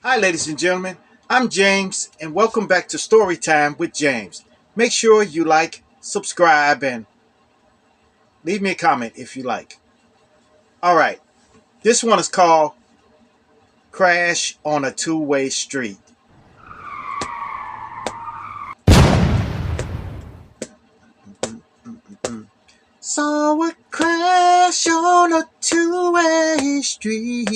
Hi, ladies and gentlemen. I'm James, and welcome back to Storytime with James. Make sure you like, subscribe, and leave me a comment if you like. All right, this one is called Crash on a Two-Way Street. Saw a crash on a two-way street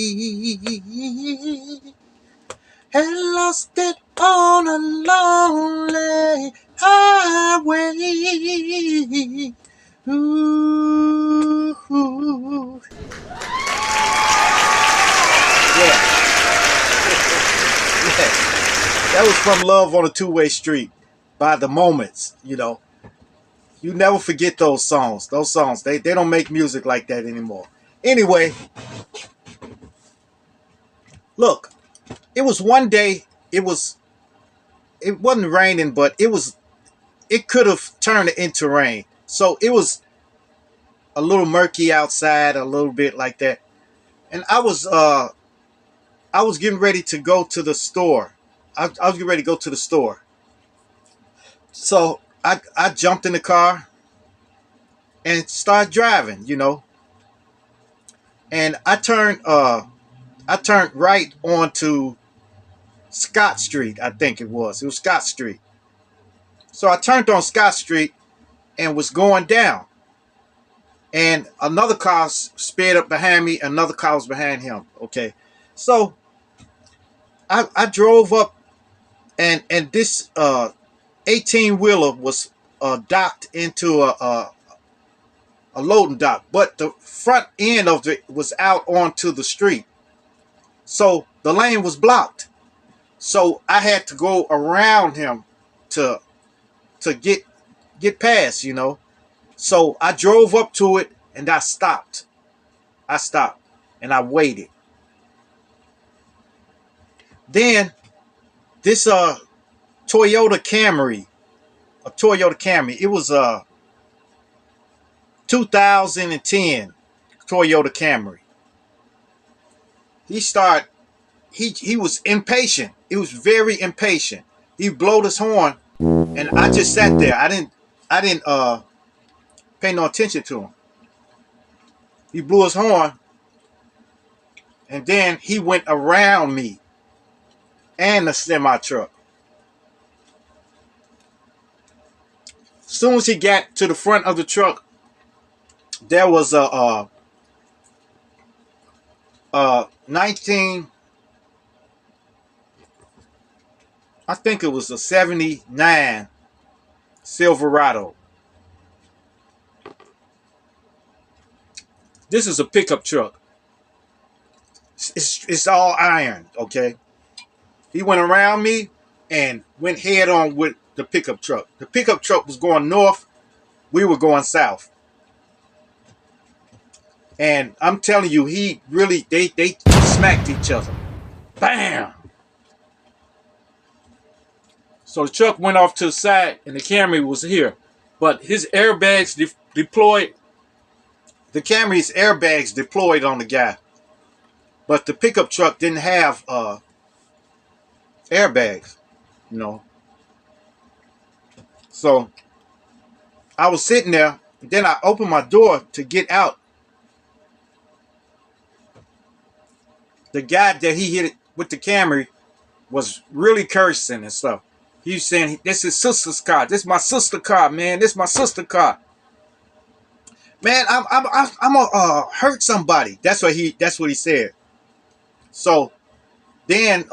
and lost it on a lonely highway. Ooh, ooh. Yeah, yeah. That was from Love on a Two-Way Street by The Moments. You never forget those songs. Those songs, they don't make music like that anymore. Anyway, look, it was one day, it wasn't raining, but it could have turned into rain. So it was a little murky outside, a little bit like that. And I was getting ready to go to the store. I was getting ready to go to the store. So I jumped in the car and started driving. And I turned right onto Scott Street, I think it was. It was Scott Street. So I turned on Scott Street and was going down. And another car sped up behind me, another car was behind him. Okay. So I drove up, and this 18 wheeler was docked into a loading dock, but the front end of it was out onto the street. So the lane was blocked. So I had to go around him to get past. So I drove up to it and I stopped. I stopped and I waited. Then this Toyota Camry, a Toyota Camry. It was a 2010 Toyota Camry. He started. He was impatient. He was very impatient. He blowed his horn, and I just sat there. I didn't pay no attention to him. He blew his horn, and then he went around me and the semi truck. As soon as he got to the front of the truck, there was a 19, I think it was a 79 Silverado. This is a pickup truck. It's all iron, okay? He went around me and went head on with the pickup truck. The pickup truck was going north. We were going south. And I'm telling you, he really, they smacked each other. Bam! So the truck went off to the side and the Camry was here. But his airbags deployed. The Camry's airbags deployed on the guy. But the pickup truck didn't have airbags, you know. So I was sitting there. Then I opened my door to get out. The guy that he hit it with the Camry was really cursing and stuff. He was saying, "This is sister's car. This is my sister car, man. This is my sister car. Man, I'm gonna hurt somebody." That's what he said. So then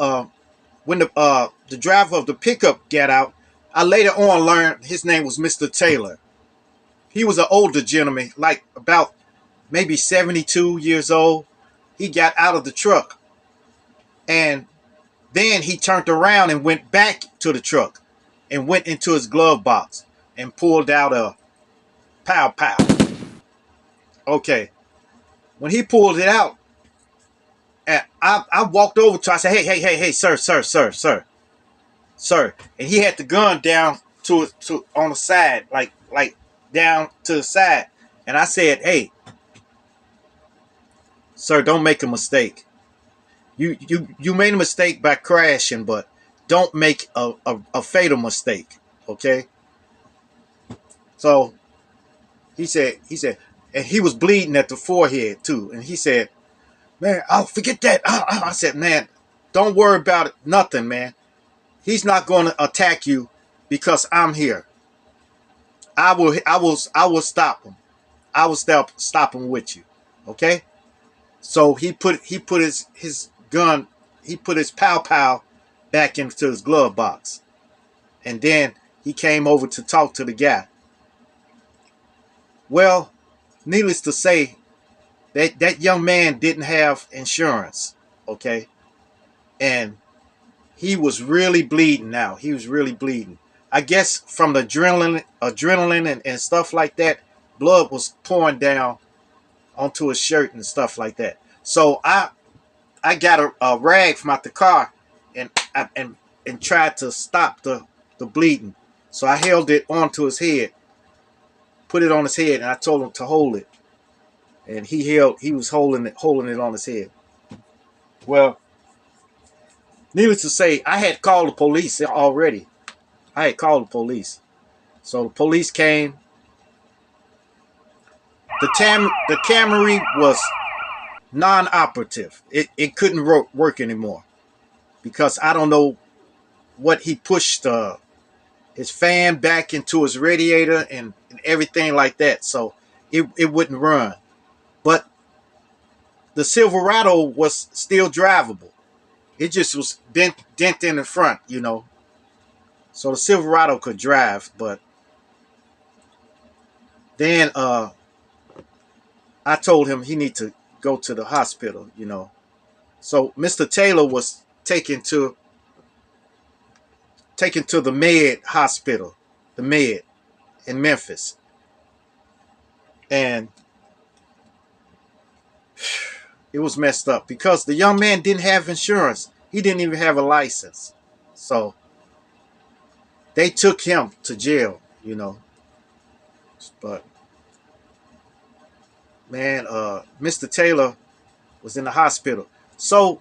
when the driver of the pickup got out, I later on learned his name was Mr. Taylor. He was an older gentleman, like about maybe 72 years old. He got out of the truck, and then he turned around and went back to the truck and went into his glove box and pulled out a pow pow. Okay. When he pulled it out, and I walked over to, I said, hey, sir. And he had the gun down to on the side, like down to the side. And I said, "Hey, sir, don't make a mistake. You made a mistake by crashing, but don't make a fatal mistake. Okay. So he said, and he was bleeding at the forehead too. And he said, man, I'll forget that. I said, man, don't worry about it. Nothing, man. He's not going to attack you because I'm here. I will stop him. I will stop him with you. Okay. So he put his gun, he put his pow back into his glove box. And then he came over to talk to the guy. Well, needless to say, that young man didn't have insurance. Okay. And he was really bleeding now. He was really bleeding. I guess from the adrenaline and stuff like that, blood was pouring down onto his shirt and stuff like that. So I got a rag from out the car and and tried to stop the bleeding. So I held it onto his head, put it on his head, and I told him to hold it. And he was holding it on his head. Well, needless to say, I had called the police already. I had called the police. So the police came. The Camry was non-operative. It couldn't work anymore because I don't know what he pushed his fan back into his radiator and everything like that. So it wouldn't run. But the Silverado was still drivable. It just was dent in the front, So the Silverado could drive, but then I told him he need to go to the hospital. So Mr. Taylor was taken to the Med Hospital, the Med in Memphis. And it was messed up because the young man didn't have insurance. He didn't even have a license. So they took him to jail. But man, Mr. Taylor was in the hospital. So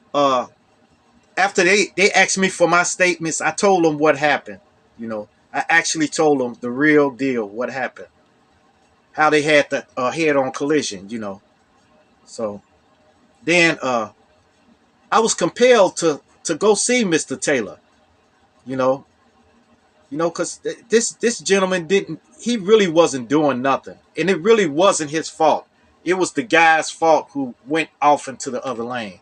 after they asked me for my statements, I told them what happened. I actually told them the real deal, what happened, how they had the head-on collision. So then I was compelled to go see Mr. Taylor. Because this gentleman he really wasn't doing nothing, and it really wasn't his fault. It was the guy's fault who went off into the other lane.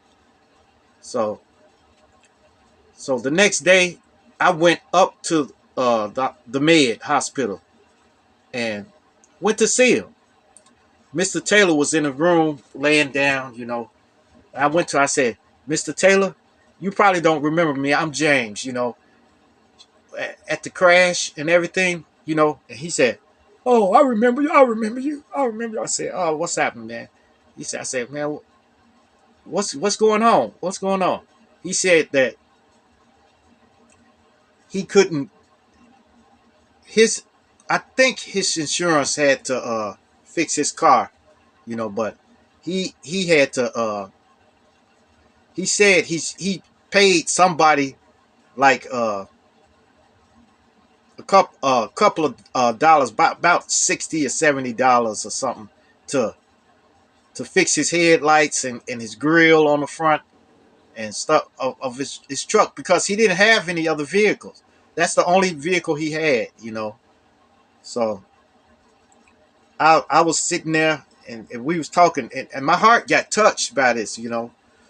So the next day, I went up to the Med Hospital and went to see him. Mr. Taylor was in a room laying down. I said, Mr. Taylor, you probably don't remember me. I'm James. At the crash and everything. And he said, "Oh, I remember you. I remember you. I remember you." I said, "Oh, what's happening, man?" I said, "Man, what's going on? What's going on?" He said that he couldn't. I think his insurance had to fix his car, but he had to. He said he paid somebody like a couple of dollars, about $60 or $70 or something, to fix his headlights and his grill on the front and stuff of his truck, because he didn't have any other vehicles. That's the only vehicle he had. So I was sitting there and we was talking, and my heart got touched by this.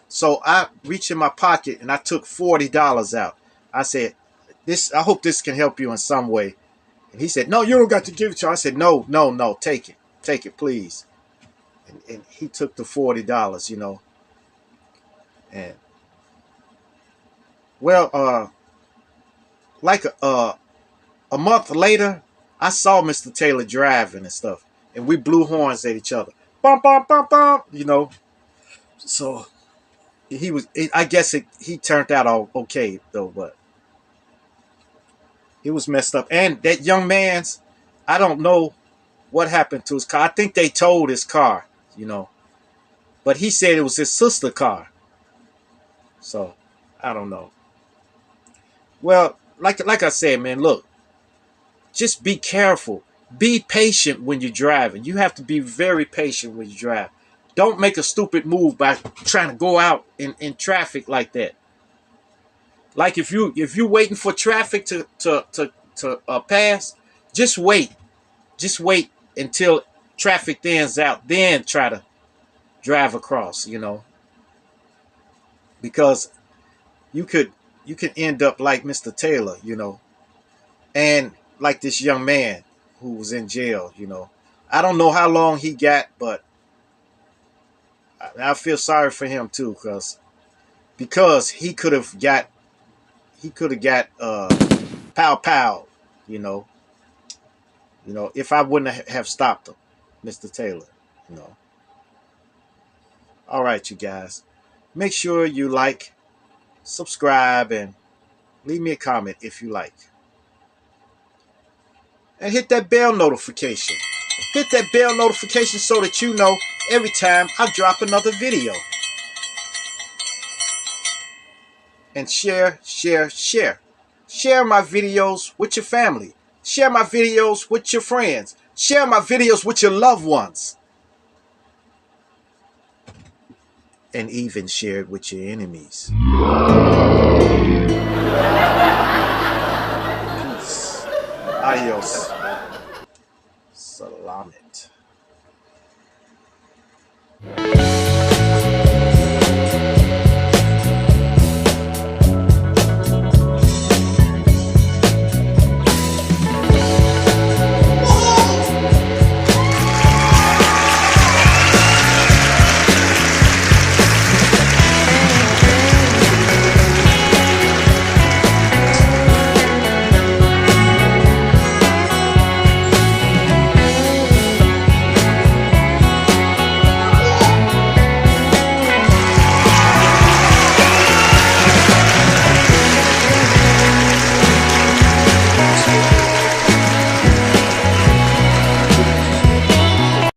So I reached in my pocket and I took $40 out. I said, I hope this can help you in some way. And he said, "No, you don't got to give it to her." I said, "No, take it, please." And he took the $40. And well, like a month later, I saw Mr. Taylor driving and stuff, and we blew horns at each other, bum bum bum bum. So he was. I guess he turned out all okay though, but he was messed up. And that young man's, I don't know what happened to his car. I think they towed his car, but he said it was his sister's car. So I don't know. Well, like I said, man, look, just be careful. Be patient when you're driving. You have to be very patient when you drive. Don't make a stupid move by trying to go out in traffic like that. Like if you waiting for traffic to pass, just wait. Just wait until traffic thins out, then try to drive across, because you could you can end up like Mr. Taylor, and like this young man who was in jail. I don't know how long he got, but I feel sorry for him too, because he could have got pow pow, you know, if I wouldn't have stopped him, Mr. Taylor, you know. All right, you guys, make sure you like, subscribe, and leave me a comment if you like, and hit that bell notification. Hit that bell notification so that you know every time I drop another video. And share, share, share. Share my videos with your family. Share my videos with your friends. Share my videos with your loved ones. And even share it with your enemies.